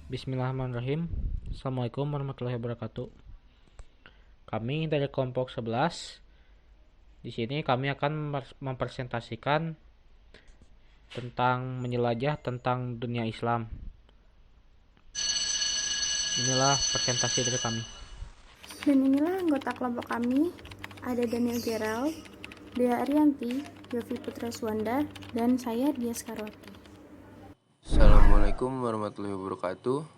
Bismillahirrahmanirrahim. Assalamualaikum warahmatullahi wabarakatuh. Kami dari kelompok 11. Di sini kami akan mempresentasikan tentang menjelajah tentang dunia Islam. Inilah presentasi dari kami. Dan inilah anggota kelompok kami, ada Daniel Gerald, Dea Arianti, Yofi Putra Suwanda, dan saya Dias Karwati. Assalamualaikum warahmatullahi wabarakatuh.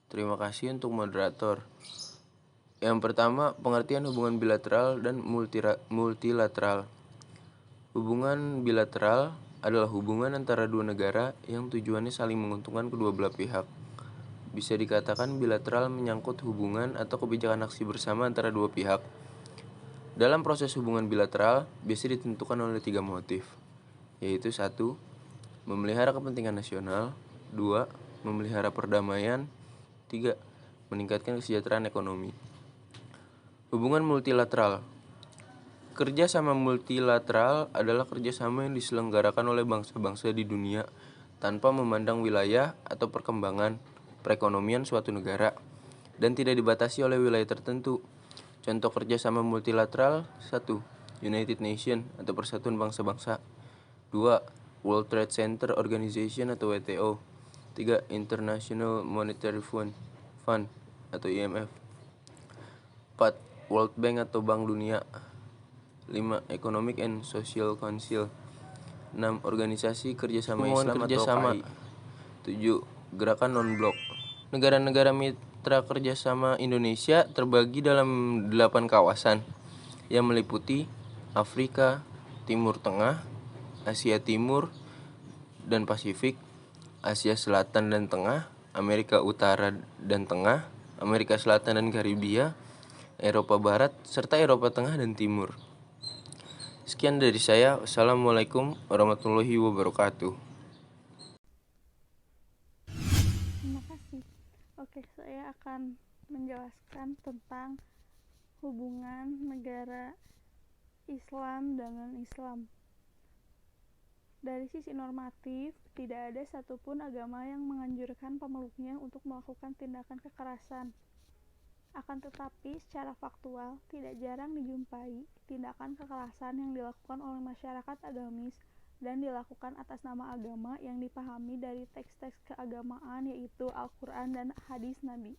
Terima kasih untuk moderator. Yang pertama, pengertian hubungan bilateral dan multilateral. Hubungan bilateral adalah hubungan antara dua negara yang tujuannya saling menguntungkan kedua belah pihak. Bisa dikatakan bilateral menyangkut hubungan atau kebijakan aksi bersama antara dua pihak. Dalam proses hubungan bilateral, biasanya ditentukan oleh 3 motif, yaitu 1. Memelihara kepentingan nasional. 2. Memelihara perdamaian. 3. Meningkatkan kesejahteraan ekonomi. Hubungan multilateral. Kerjasama multilateral adalah kerjasama yang diselenggarakan oleh bangsa-bangsa di dunia tanpa memandang wilayah atau perkembangan perekonomian suatu negara dan tidak dibatasi oleh wilayah tertentu. Contoh kerjasama multilateral: 1. United Nations atau Persatuan Bangsa-Bangsa. 2. World Trade Center Organization atau WTO. 3. International Monetary Fund atau IMF. 4. World Bank atau Bank Dunia. 5. Economic and Social Council. 6. Organisasi Kerjasama Islam atau OKI. 7. Gerakan Non-Blok. Negara-negara mitra kerjasama Indonesia terbagi dalam 8 kawasan yang meliputi Afrika, Timur Tengah, Asia Timur dan Pasifik, Asia Selatan dan Tengah, Amerika Utara dan Tengah, Amerika Selatan dan Karibia, Eropa Barat, serta Eropa Tengah dan Timur. Sekian dari saya. Wassalamualaikum warahmatullahi wabarakatuh. Terima kasih. Oke, saya akan menjelaskan tentang hubungan negara Islam dan non-Islam. Dari sisi normatif, tidak ada satupun agama yang menganjurkan pemeluknya untuk melakukan tindakan kekerasan. Akan tetapi, secara faktual, tidak jarang dijumpai tindakan kekerasan yang dilakukan oleh masyarakat agamis dan dilakukan atas nama agama yang dipahami dari teks-teks keagamaan, yaitu Al-Quran dan hadis Nabi.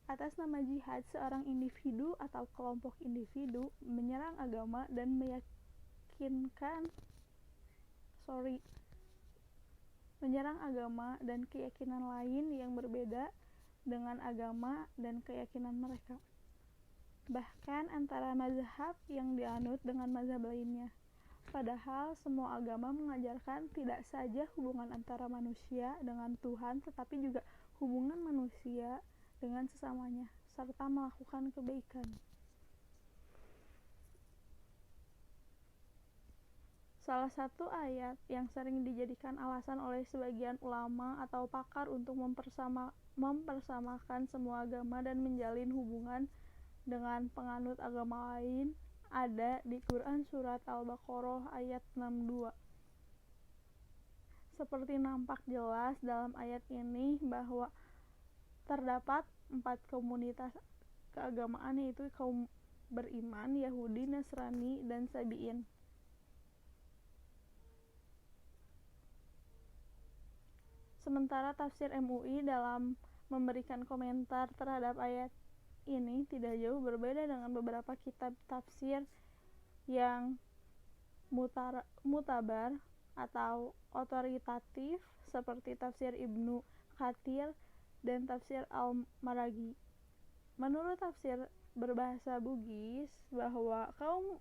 Atas nama jihad, seorang individu atau kelompok individu menyerang agama dan menyerang agama dan keyakinan lain yang berbeda dengan agama dan keyakinan mereka, bahkan antara mazhab yang dianut dengan mazhab lainnya. Padahal semua agama mengajarkan tidak saja hubungan antara manusia dengan Tuhan, tetapi juga hubungan manusia dengan sesamanya, serta melakukan kebaikan. Salah satu ayat yang sering dijadikan alasan oleh sebagian ulama atau pakar untuk mempersamakan semua agama dan menjalin hubungan dengan penganut agama lain ada di Quran Surat Al-Baqarah ayat 62. Seperti nampak jelas dalam ayat ini bahwa terdapat 4 komunitas keagamaan, yaitu kaum beriman, Yahudi, Nasrani, dan Sabi'in. Sementara tafsir MUI dalam memberikan komentar terhadap ayat ini tidak jauh berbeda dengan beberapa kitab tafsir yang mutabar atau otoritatif seperti tafsir Ibnu Katsir dan tafsir Al-Maraghi. Menurut tafsir berbahasa Bugis bahwa kaum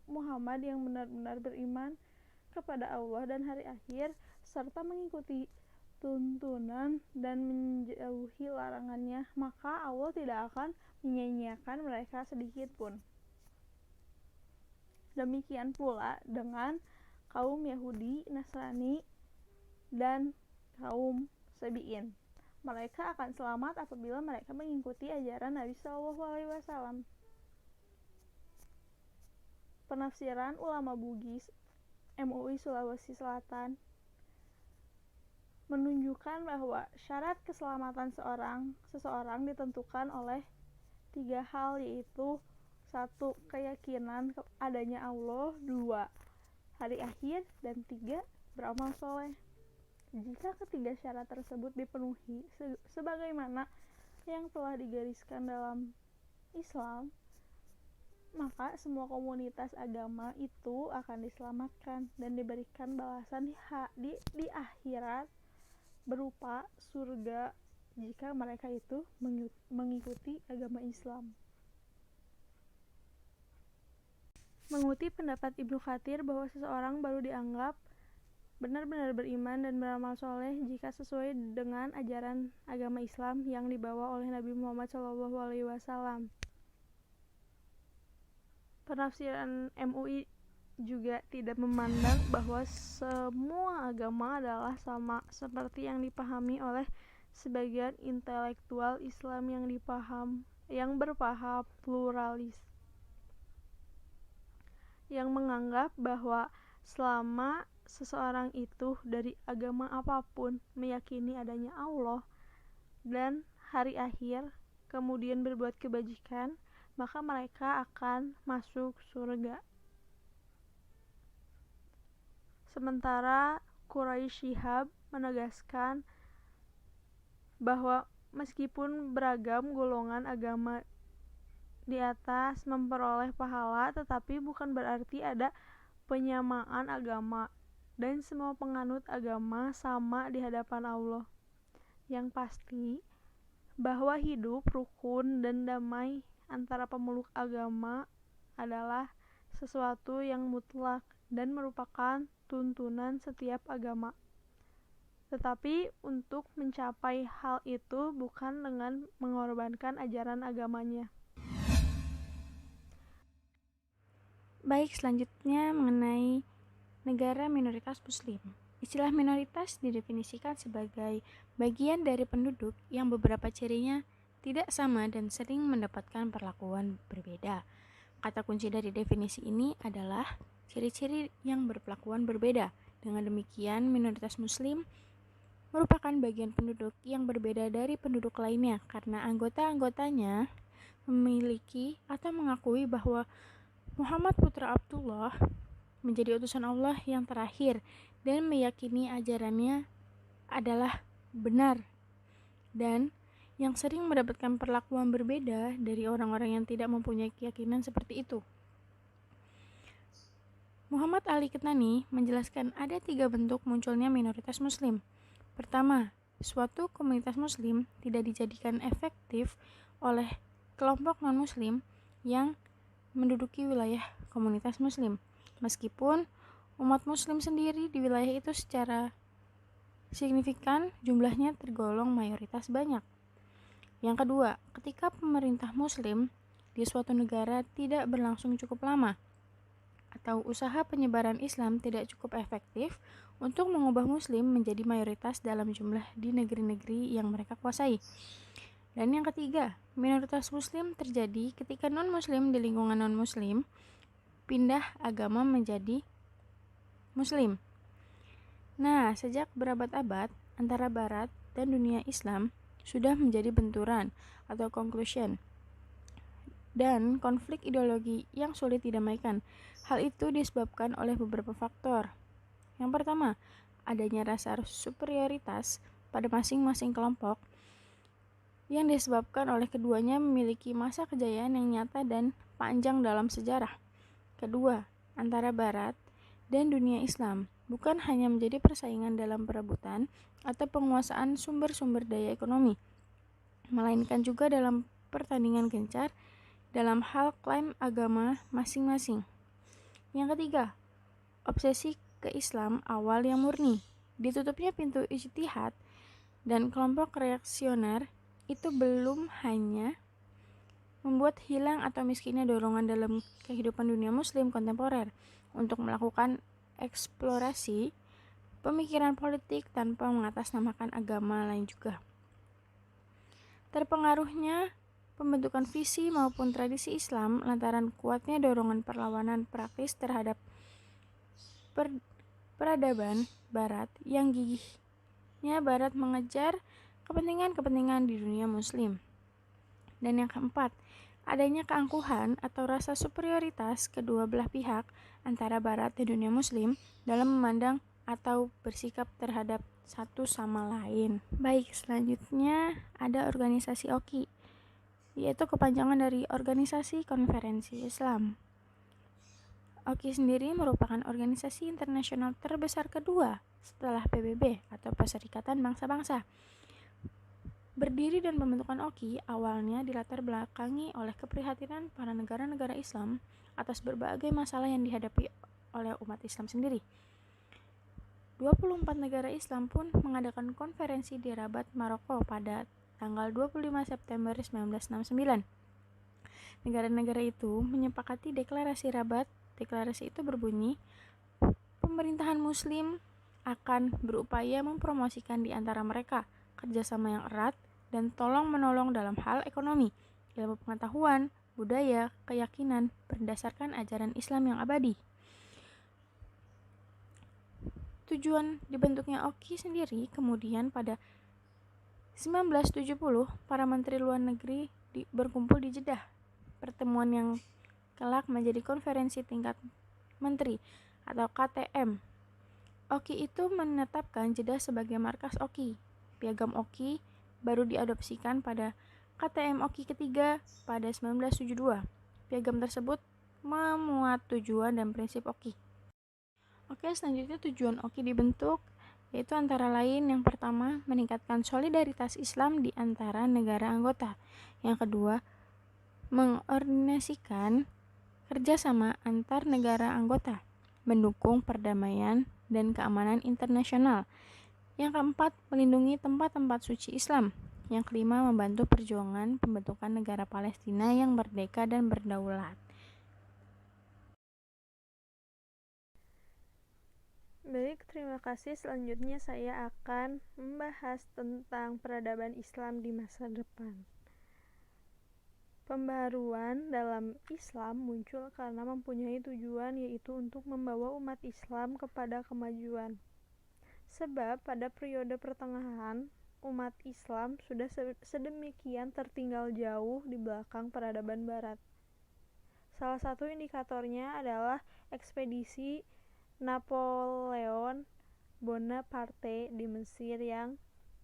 Muhammad yang benar-benar beriman kepada Allah dan hari akhir serta mengikuti tuntunan dan menjauhi larangannya, maka Allah tidak akan menyia-nyiakan mereka sedikit pun. Demikian pula dengan kaum Yahudi, Nasrani, dan kaum Sabi'in. Mereka akan selamat apabila mereka mengikuti ajaran Nabi SAW. Penafsiran ulama Bugis MUI Sulawesi Selatan menunjukkan bahwa syarat keselamatan seseorang ditentukan oleh 3 hal, yaitu 1. Keyakinan adanya Allah, 2. Hari akhir, dan 3. Beramal soleh. Jika ketiga syarat tersebut dipenuhi sebagaimana yang telah digariskan dalam Islam, maka semua komunitas agama itu akan diselamatkan dan diberikan balasan di akhirat berupa surga jika mereka itu mengikuti agama Islam. Mengutip pendapat Ibnu Katsir bahwa seseorang baru dianggap benar-benar beriman dan beramal soleh jika sesuai dengan ajaran agama Islam yang dibawa oleh Nabi Muhammad SAW. Penafsiran MUI juga tidak memandang bahwa semua agama adalah sama seperti yang dipahami oleh sebagian intelektual Islam yang berpaham pluralis, yang menganggap bahwa selama seseorang itu dari agama apapun meyakini adanya Allah dan hari akhir, kemudian berbuat kebajikan, maka mereka akan masuk surga. Sementara Quraisy Shihab menegaskan bahwa meskipun beragam golongan agama di atas memperoleh pahala, tetapi bukan berarti ada penyamaan agama dan semua penganut agama sama di hadapan Allah. Yang pasti bahwa hidup rukun dan damai antara pemeluk agama adalah sesuatu yang mutlak dan merupakan tuntunan setiap agama. Tetapi untuk mencapai hal itu bukan dengan mengorbankan ajaran agamanya. Baik, selanjutnya mengenai negara minoritas Muslim. Istilah minoritas didefinisikan sebagai bagian dari penduduk yang beberapa cirinya tidak sama dan sering mendapatkan perlakuan berbeda. Kata kunci dari definisi ini adalah ciri-ciri yang berperlakuan berbeda. Dengan demikian, minoritas Muslim merupakan bagian penduduk yang berbeda dari penduduk lainnya karena anggota-anggotanya memiliki atau mengakui bahwa Muhammad putra Abdullah menjadi utusan Allah yang terakhir dan meyakini ajarannya adalah benar, dan yang sering mendapatkan perlakuan berbeda dari orang-orang yang tidak mempunyai keyakinan seperti itu. Muhammad Ali Ketani menjelaskan ada 3 bentuk munculnya minoritas Muslim. Pertama, suatu komunitas Muslim tidak dijadikan efektif oleh kelompok non-Muslim yang menduduki wilayah komunitas Muslim, meskipun umat Muslim sendiri di wilayah itu secara signifikan jumlahnya tergolong mayoritas banyak. Yang kedua, ketika pemerintah Muslim di suatu negara tidak berlangsung cukup lama atau usaha penyebaran Islam tidak cukup efektif untuk mengubah Muslim menjadi mayoritas dalam jumlah di negeri-negeri yang mereka kuasai. Dan yang ketiga, minoritas Muslim terjadi ketika non-Muslim di lingkungan non-Muslim pindah agama menjadi Muslim. Nah, sejak berabad-abad antara Barat dan dunia Islam sudah menjadi benturan atau conclusion dan konflik ideologi yang sulit didamaikan. Hal itu disebabkan oleh beberapa faktor. Yang pertama, adanya rasa superioritas pada masing-masing kelompok yang disebabkan oleh keduanya memiliki masa kejayaan yang nyata dan panjang dalam sejarah. Kedua, antara Barat dan dunia Islam bukan hanya menjadi persaingan dalam perebutan atau penguasaan sumber-sumber daya ekonomi, melainkan juga dalam pertandingan gencar dalam hal klaim agama masing-masing. Yang ketiga, obsesi ke Islam awal yang murni, ditutupnya pintu ijtihad dan kelompok reaksioner itu belum hanya membuat hilang atau miskinnya dorongan dalam kehidupan dunia Muslim kontemporer untuk melakukan eksplorasi pemikiran politik tanpa mengatasnamakan agama lain juga. Terpengaruhnya pembentukan visi maupun tradisi Islam lantaran kuatnya dorongan perlawanan praktis terhadap peradaban Barat yang gigih selanjutnya Barat mengejar kepentingan-kepentingan di dunia Muslim. Dan yang keempat, adanya keangkuhan atau rasa superioritas kedua belah pihak antara Barat dan dunia Muslim dalam memandang atau bersikap terhadap satu sama lain. Baik, selanjutnya ada organisasi OKI, yaitu kepanjangan dari Organisasi Konferensi Islam. OKI sendiri merupakan organisasi internasional terbesar kedua setelah PBB atau Perserikatan Bangsa-Bangsa. Berdiri dan pembentukan OKI awalnya dilatar belakangi oleh keprihatinan para negara-negara Islam atas berbagai masalah yang dihadapi oleh umat Islam sendiri. 24 negara Islam pun mengadakan konferensi di Rabat, Maroko pada tanggal 25 September 1969. Negara-negara itu menyepakati deklarasi Rabat. Deklarasi itu berbunyi, pemerintahan Muslim akan berupaya mempromosikan di antara mereka kerjasama yang erat dan tolong-menolong dalam hal ekonomi, ilmu pengetahuan, budaya, keyakinan berdasarkan ajaran Islam yang abadi. Tujuan dibentuknya OKI sendiri kemudian pada 1970 para menteri luar negeri berkumpul di Jeddah. Pertemuan yang kelak menjadi konferensi tingkat menteri atau KTM. OKI itu menetapkan Jeddah sebagai markas OKI. Piagam OKI baru diadopsikan pada KTM OKI ketiga pada 1972. Piagam tersebut memuat tujuan dan prinsip OKI. Oke, selanjutnya tujuan OKI dibentuk, yaitu antara lain yang pertama, meningkatkan solidaritas Islam di antara negara anggota. Yang kedua, mengordinasikan kerjasama antar negara anggota, mendukung perdamaian dan keamanan internasional. Yang keempat, melindungi tempat-tempat suci Islam. Yang kelima, membantu perjuangan pembentukan negara Palestina yang merdeka dan berdaulat. Baik, terima kasih. Selanjutnya saya akan membahas tentang peradaban Islam di masa depan. Pembaharuan dalam Islam muncul karena mempunyai tujuan, yaitu untuk membawa umat Islam kepada kemajuan. Sebab pada periode pertengahan, umat Islam sudah sedemikian tertinggal jauh di belakang peradaban Barat. Salah satu indikatornya adalah ekspedisi Napoleon Bonaparte di Mesir yang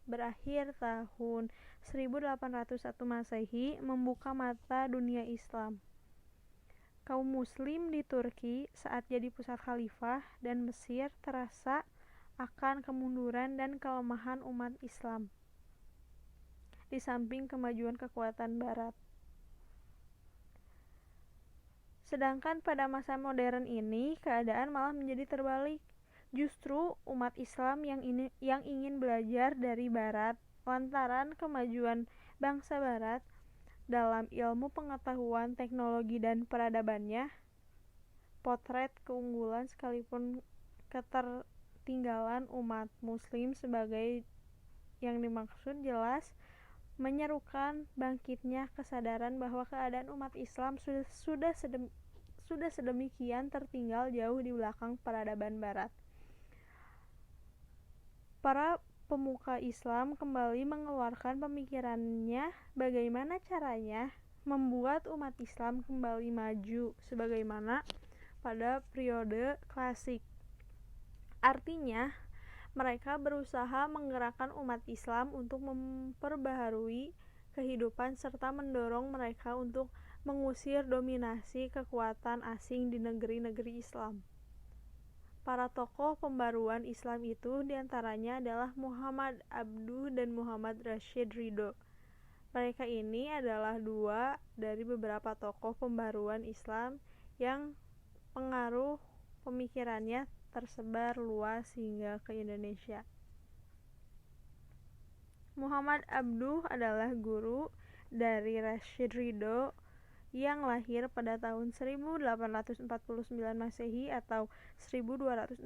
berakhir tahun 1801 Masehi membuka mata dunia Islam. Kaum muslim di Turki saat jadi pusat khalifah dan Mesir terasa akan kemunduran dan kelemahan umat Islam di samping kemajuan kekuatan Barat. Sedangkan pada masa modern ini keadaan malah menjadi terbalik. Justru umat Islam yang ingin belajar dari Barat lantaran kemajuan bangsa Barat dalam ilmu pengetahuan, teknologi, dan peradabannya, potret keunggulan sekalipun ketertinggalan umat Muslim sebagai yang dimaksud jelas menyerukan bangkitnya kesadaran bahwa keadaan umat Islam sudah sedemikian tertinggal jauh di belakang peradaban Barat. Para pemuka Islam kembali mengeluarkan pemikirannya bagaimana caranya membuat umat Islam kembali maju sebagaimana pada periode klasik. Artinya, mereka berusaha menggerakkan umat Islam untuk memperbaharui kehidupan serta mendorong mereka untuk mengusir dominasi kekuatan asing di negeri-negeri Islam. Para tokoh pembaruan Islam itu diantaranya adalah Muhammad Abduh dan Muhammad Rashid Ridho. Mereka ini adalah dua dari beberapa tokoh pembaruan Islam yang pengaruh pemikirannya tersebar luas hingga ke Indonesia. Muhammad Abduh adalah guru dari Rashid Ridho yang lahir pada tahun 1849 Masehi atau 1266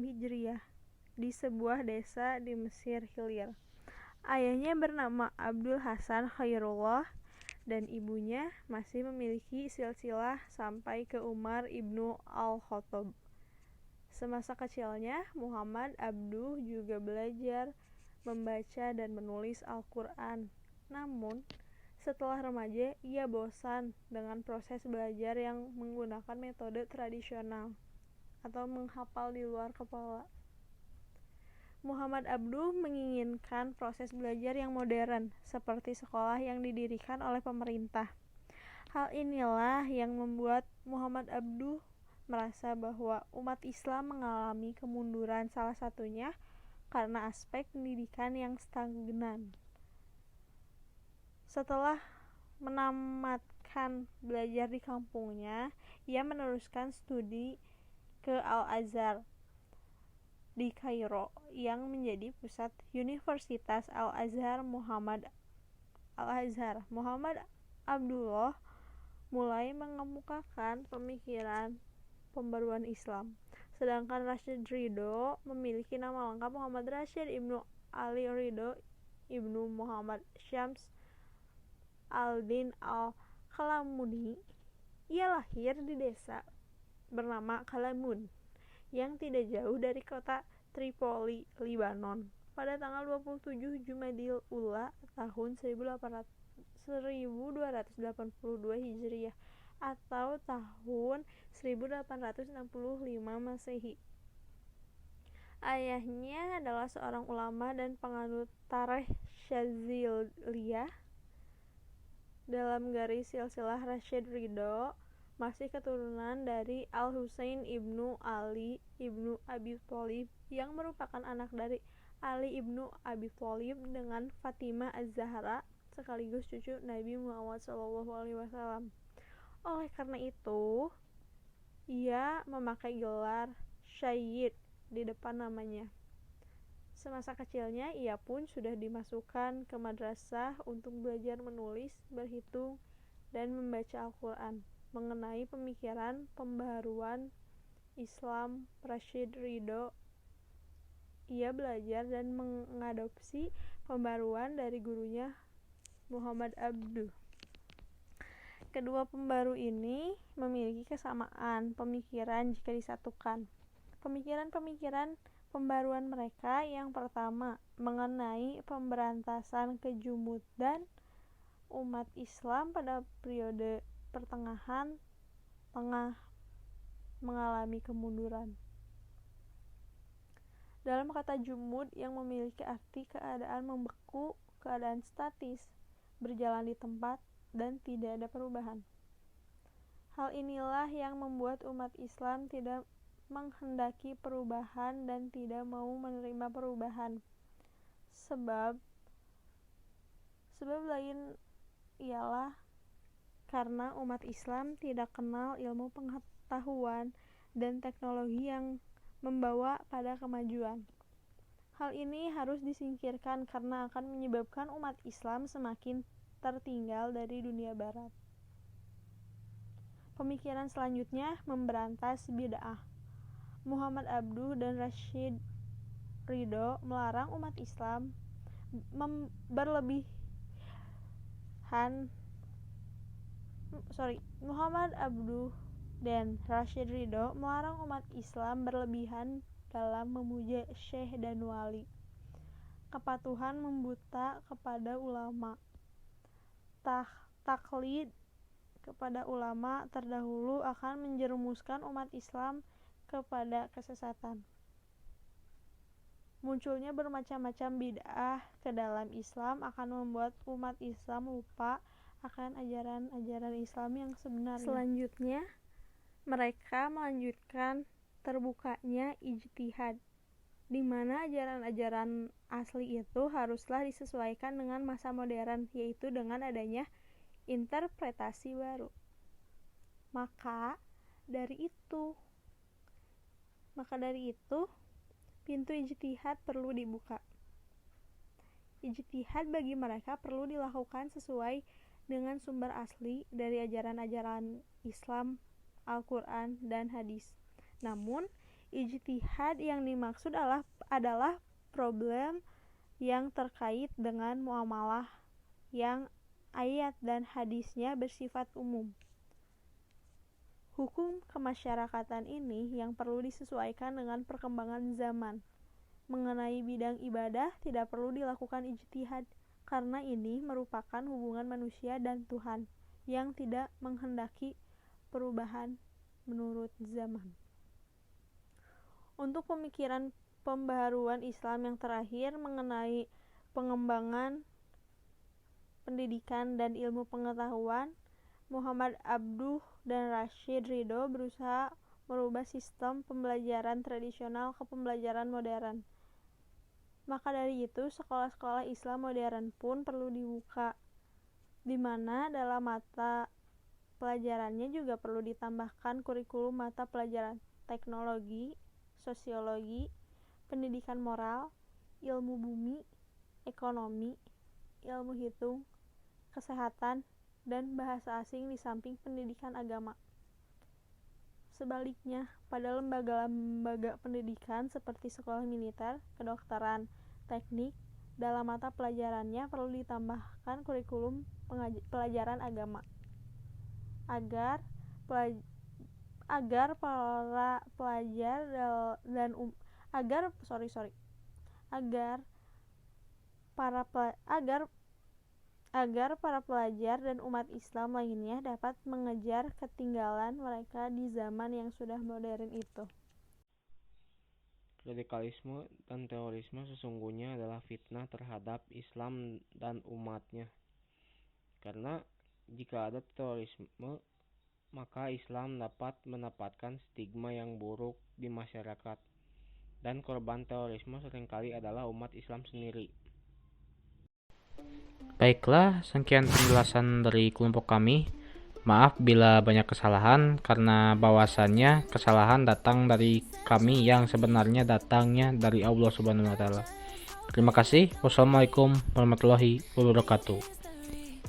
Hijriah di sebuah desa di Mesir Hilir. Ayahnya bernama Abdul Hasan Khairullah dan ibunya masih memiliki silsilah sampai ke Umar ibnu Al-Khattab. Semasa kecilnya, Muhammad Abduh juga belajar membaca dan menulis Al-Quran. Namun, setelah remaja, ia bosan dengan proses belajar yang menggunakan metode tradisional atau menghafal di luar kepala. Muhammad Abduh menginginkan proses belajar yang modern, seperti sekolah yang didirikan oleh pemerintah. Hal inilah yang membuat Muhammad Abduh merasa bahwa umat Islam mengalami kemunduran, salah satunya karena aspek pendidikan yang stagnan. Setelah menamatkan belajar di kampungnya, ia meneruskan studi ke Al-Azhar di Kairo yang menjadi pusat Universitas Al-Azhar. Muhammad Abdullah mulai mengemukakan pemikiran pembaruan Islam, sedangkan Rashid Ridho memiliki nama lengkap Muhammad Rashid Ibnu Ali Ridho Ibnu Muhammad Syams al-Din al-Kalamuni. Ia lahir di desa bernama Kalamun yang tidak jauh dari kota Tripoli, Lebanon pada tanggal 27 Jumadil Ula tahun 1282 Hijriah atau tahun 1865 Masehi. Ayahnya adalah seorang ulama dan penganut tarikh Syaziliyah. Dalam garis silsilah Rashid Ridho masih keturunan dari Al-Husain Ibnu Ali Ibnu Abi Thalib yang merupakan anak dari Ali Ibnu Abi Thalib dengan Fatimah Az-Zahra sekaligus cucu Nabi Muhammad SAW. Oleh karena itu, ia memakai gelar Sayyid di depan namanya. Semasa kecilnya, ia pun sudah dimasukkan ke madrasah untuk belajar menulis, berhitung, dan membaca Al-Quran. Mengenai pemikiran pembaharuan Islam Rashid Ridho, ia belajar dan mengadopsi pembaruan dari gurunya Muhammad Abduh. Kedua pembaru ini memiliki kesamaan pemikiran jika disatukan. Pemikiran-pemikiran pembaruan mereka yang pertama mengenai pemberantasan kejumudan umat Islam pada periode pertengahan tengah mengalami kemunduran. Dalam kata jumud yang memiliki arti keadaan membeku, keadaan statis, berjalan di tempat, dan tidak ada perubahan. Hal inilah yang membuat umat Islam tidak menghendaki perubahan dan tidak mau menerima perubahan. Sebab lain ialah karena umat Islam tidak kenal ilmu pengetahuan dan teknologi yang membawa pada kemajuan. Hal ini harus disingkirkan karena akan menyebabkan umat Islam semakin tertinggal dari dunia barat. Pemikiran selanjutnya memberantas bid'ah. Muhammad Abduh dan Rashid Ridho melarang umat Islam Muhammad Abduh dan Rashid Ridho melarang umat Islam berlebihan dalam memuja syekh dan wali, kepatuhan membuta kepada ulama, taklid kepada ulama terdahulu akan menjerumuskan umat Islam kepada kesesatan. Munculnya bermacam-macam bid'ah ke dalam Islam akan membuat umat Islam lupa akan ajaran-ajaran Islam yang sebenarnya. Selanjutnya, mereka melanjutkan terbukanya ijtihad, di mana ajaran-ajaran asli itu haruslah disesuaikan dengan masa modern, yaitu dengan adanya interpretasi baru. Maka dari itu, pintu ijtihad perlu dibuka. Ijtihad bagi mereka perlu dilakukan sesuai dengan sumber asli dari ajaran-ajaran Islam, Al-Quran, dan hadis. Namun, ijtihad yang dimaksud adalah problem yang terkait dengan muamalah yang ayat dan hadisnya bersifat umum. Hukum kemasyarakatan ini yang perlu disesuaikan dengan perkembangan zaman. mengenai bidang ibadah tidak perlu dilakukan ijtihad, karena ini merupakan hubungan manusia dan Tuhan yang tidak menghendaki perubahan menurut zaman. Untuk pemikiran pembaharuan Islam yang terakhir mengenai pengembangan pendidikan dan ilmu pengetahuan, Muhammad Abduh dan Rashid Ridho berusaha merubah sistem pembelajaran tradisional ke pembelajaran modern. Maka dari itu, sekolah-sekolah Islam modern pun perlu dibuka, di mana dalam mata pelajarannya juga perlu ditambahkan kurikulum mata pelajaran teknologi, sosiologi, pendidikan moral, ilmu bumi, ekonomi, ilmu hitung, kesehatan, dan bahasa asing di samping pendidikan agama. Sebaliknya, pada lembaga-lembaga pendidikan seperti sekolah militer, kedokteran, teknik, dalam mata pelajarannya perlu ditambahkan kurikulum pelajaran agama agar para pelajar dan agar para pelajar dan umat Islam lainnya dapat mengejar ketinggalan mereka di zaman yang sudah modern itu. Radikalisme dan terorisme sesungguhnya adalah fitnah terhadap Islam dan umatnya. Karena jika ada terorisme, maka Islam dapat mendapatkan stigma yang buruk di masyarakat. Dan korban terorisme seringkali adalah umat Islam sendiri. Baiklah, sekian penjelasan dari kelompok kami. Maaf bila banyak kesalahan, karena bahwasannya kesalahan datang dari kami yang sebenarnya datangnya dari Allah Subhanahu wa Ta'ala. Terima kasih. Wassalamualaikum warahmatullahi wabarakatuh.